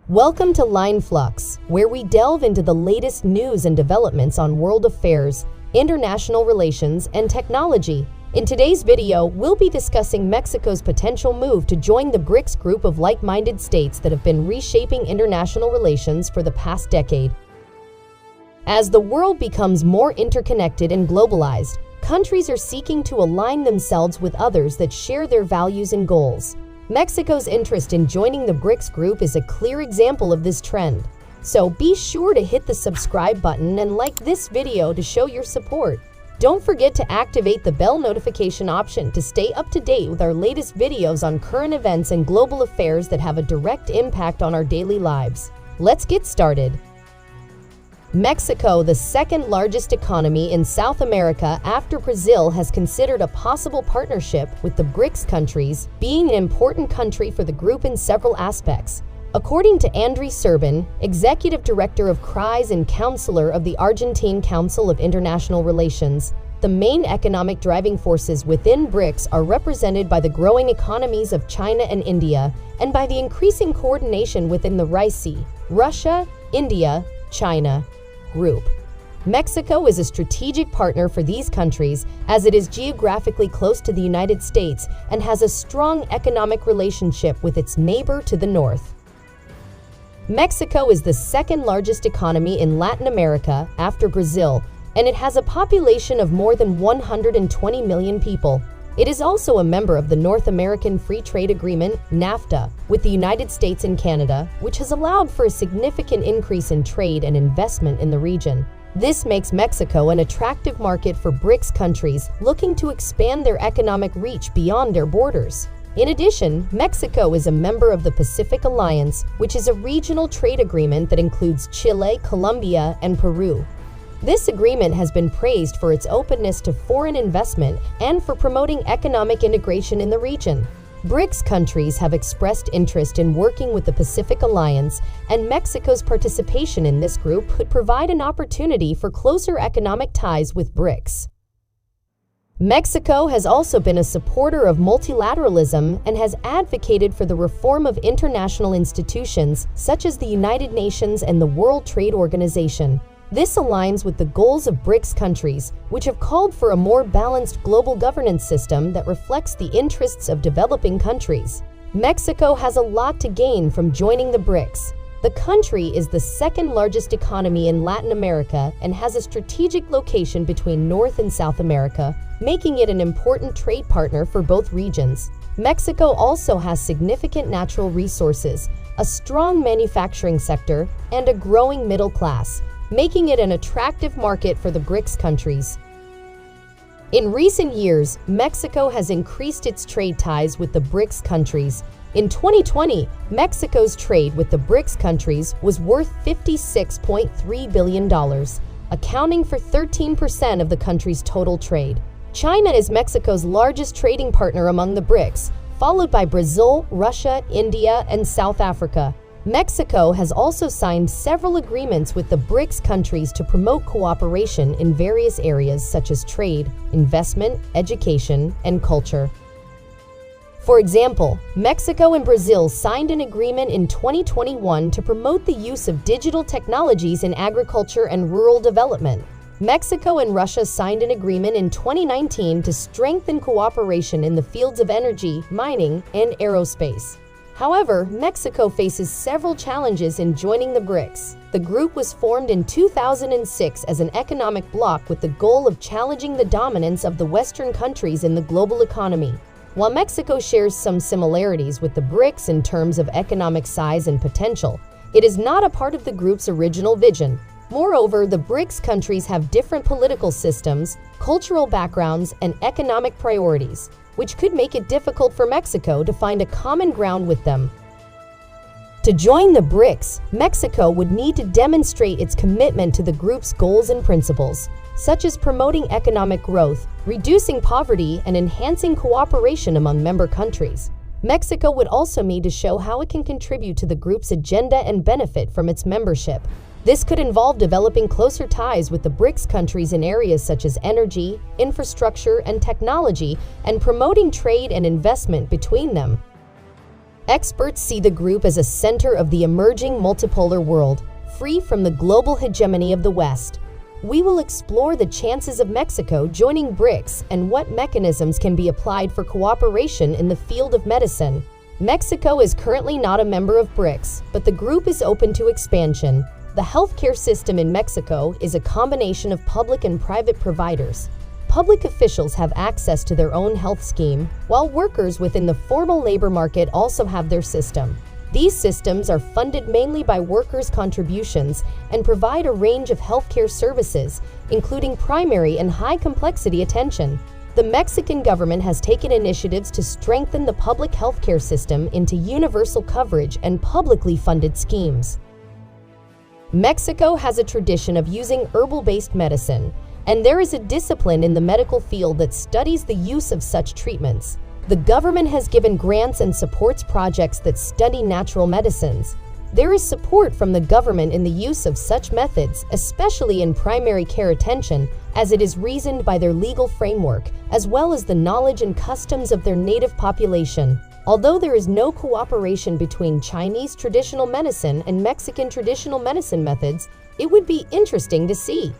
Welcome to Line Flux, where we delve into the latest news and developments on world affairs, international relations, and technology. In today's video, we'll be discussing Mexico's potential move to join the BRICS group of like-minded states that have been reshaping international relations for the past decade. As the world becomes more interconnected and globalized, countries are seeking to align themselves with others that share their values and goals. Mexico's interest in joining the BRICS group is a clear example of this trend. So be sure to hit the subscribe button and like this video to show your support. Don't forget to activate the bell notification option to stay up to date with our latest videos on current events and global affairs that have a direct impact on our daily lives. Let's get started. Mexico, the second largest economy in South America after Brazil, has considered a possible partnership with the BRICS countries, being an important country for the group in several aspects. According to Andrés Serban, Executive Director of CRIS and Counselor of the Argentine Council of International Relations, the main economic driving forces within BRICS are represented by the growing economies of China and India, and by the increasing coordination within the RICS, Russia, India, China group. Mexico is a strategic partner for these countries as it is geographically close to the United States and has a strong economic relationship with its neighbor to the north. Mexico is the second largest economy in Latin America after Brazil, and it has a population of more than 120 million people. It is also a member of the North American Free Trade Agreement, NAFTA, with the United States and Canada, which has allowed for a significant increase in trade and investment in the region. This makes Mexico an attractive market for BRICS countries looking to expand their economic reach beyond their borders. In addition, Mexico is a member of the Pacific Alliance, which is a regional trade agreement that includes Chile, Colombia, and Peru. This agreement has been praised for its openness to foreign investment and for promoting economic integration in the region. BRICS countries have expressed interest in working with the Pacific Alliance, and Mexico's participation in this group could provide an opportunity for closer economic ties with BRICS. Mexico has also been a supporter of multilateralism and has advocated for the reform of international institutions such as the United Nations and the World Trade Organization. This aligns with the goals of BRICS countries, which have called for a more balanced global governance system that reflects the interests of developing countries. Mexico has a lot to gain from joining the BRICS. The country is the second largest economy in Latin America and has a strategic location between North and South America, making it an important trade partner for both regions. Mexico also has significant natural resources, a strong manufacturing sector, and a growing middle class, making it an attractive market for the BRICS countries. In recent years, Mexico has increased its trade ties with the BRICS countries. In 2020, Mexico's trade with the BRICS countries was worth $56.3 billion, accounting for 13% of the country's total trade. China is Mexico's largest trading partner among the BRICS, followed by Brazil, Russia, India, and South Africa. Mexico has also signed several agreements with the BRICS countries to promote cooperation in various areas such as trade, investment, education, and culture. For example, Mexico and Brazil signed an agreement in 2021 to promote the use of digital technologies in agriculture and rural development. Mexico and Russia signed an agreement in 2019 to strengthen cooperation in the fields of energy, mining, and aerospace. However, Mexico faces several challenges in joining the BRICS. The group was formed in 2006 as an economic bloc with the goal of challenging the dominance of the Western countries in the global economy. While Mexico shares some similarities with the BRICS in terms of economic size and potential, it is not a part of the group's original vision. Moreover, the BRICS countries have different political systems, cultural backgrounds, and economic priorities, which could make it difficult for Mexico to find a common ground with them. To join the BRICS, Mexico would need to demonstrate its commitment to the group's goals and principles, such as promoting economic growth, reducing poverty, and enhancing cooperation among member countries. Mexico would also need to show how it can contribute to the group's agenda and benefit from its membership. This could involve developing closer ties with the BRICS countries in areas such as energy, infrastructure, and technology, and promoting trade and investment between them. Experts see the group as a center of the emerging multipolar world, free from the global hegemony of the West. We will explore the chances of Mexico joining BRICS and what mechanisms can be applied for cooperation in the field of medicine. Mexico is currently not a member of BRICS, but the group is open to expansion. The healthcare system in Mexico is a combination of public and private providers. Public officials have access to their own health scheme, while workers within the formal labor market also have their system. These systems are funded mainly by workers' contributions and provide a range of healthcare services, including primary and high-complexity attention. The Mexican government has taken initiatives to strengthen the public healthcare system into universal coverage and publicly funded schemes. Mexico has a tradition of using herbal-based medicine, and there is a discipline in the medical field that studies the use of such treatments. The government has given grants and supports projects that study natural medicines. There is support from the government in the use of such methods, especially in primary care attention, as it is reasoned by their legal framework, as well as the knowledge and customs of their native population. Although there is no cooperation between Chinese traditional medicine and Mexican traditional medicine methods, it would be interesting to see.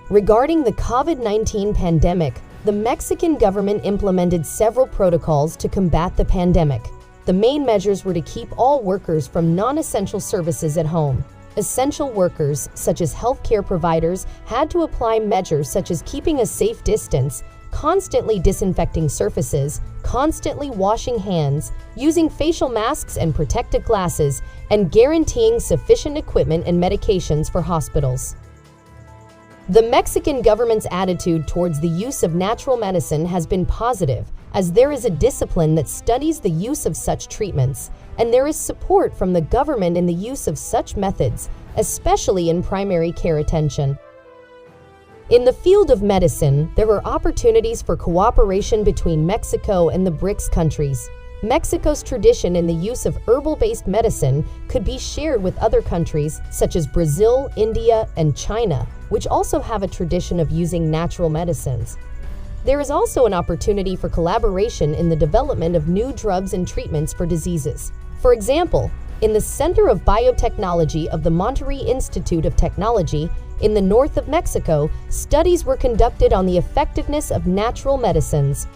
Regarding the COVID-19 pandemic, the Mexican government implemented several protocols to combat the pandemic. The main measures were to keep all workers from non-essential services at home. Essential workers, such as healthcare providers, had to apply measures such as keeping a safe distance, constantly disinfecting surfaces, constantly washing hands, using facial masks and protective glasses, and guaranteeing sufficient equipment and medications for hospitals. The Mexican government's attitude towards the use of natural medicine has been positive, as there is a discipline that studies the use of such treatments, and there is support from the government in the use of such methods, especially in primary care attention. In the field of medicine, there are opportunities for cooperation between Mexico and the BRICS countries. Mexico's tradition in the use of herbal-based medicine could be shared with other countries such as Brazil, India, and China, which also have a tradition of using natural medicines. There is also an opportunity for collaboration in the development of new drugs and treatments for diseases. For example, in the Center of Biotechnology of the Monterrey Institute of Technology, in the north of Mexico, studies were conducted on the effectiveness of natural medicines.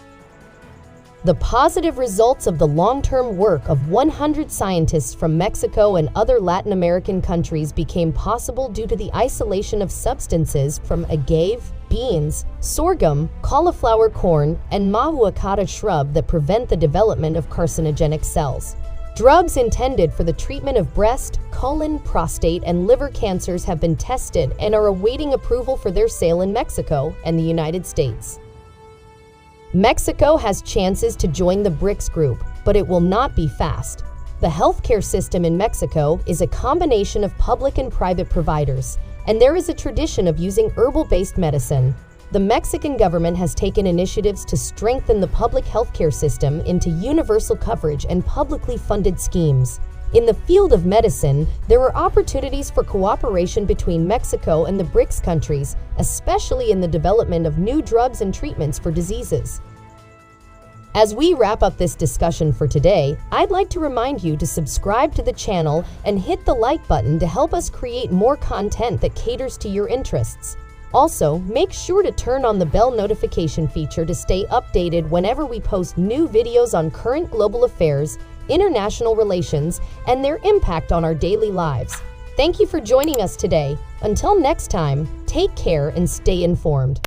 The positive results of the long-term work of 100 scientists from Mexico and other Latin American countries became possible due to the isolation of substances from agave, beans, sorghum, cauliflower corn, and mahuacata shrub that prevent the development of carcinogenic cells. Drugs intended for the treatment of breast, colon, prostate, and liver cancers have been tested and are awaiting approval for their sale in Mexico and the United States. Mexico has chances to join the BRICS group, but it will not be fast. The healthcare system in Mexico is a combination of public and private providers, and there is a tradition of using herbal-based medicine. The Mexican government has taken initiatives to strengthen the public healthcare system into universal coverage and publicly funded schemes. In the field of medicine, there are opportunities for cooperation between Mexico and the BRICS countries, especially in the development of new drugs and treatments for diseases. As we wrap up this discussion for today, I'd like to remind you to subscribe to the channel and hit the like button to help us create more content that caters to your interests. Also, make sure to turn on the bell notification feature to stay updated whenever we post new videos on current global affairs, international relations, and their impact on our daily lives. Thank you for joining us today. Until next time, take care and stay informed.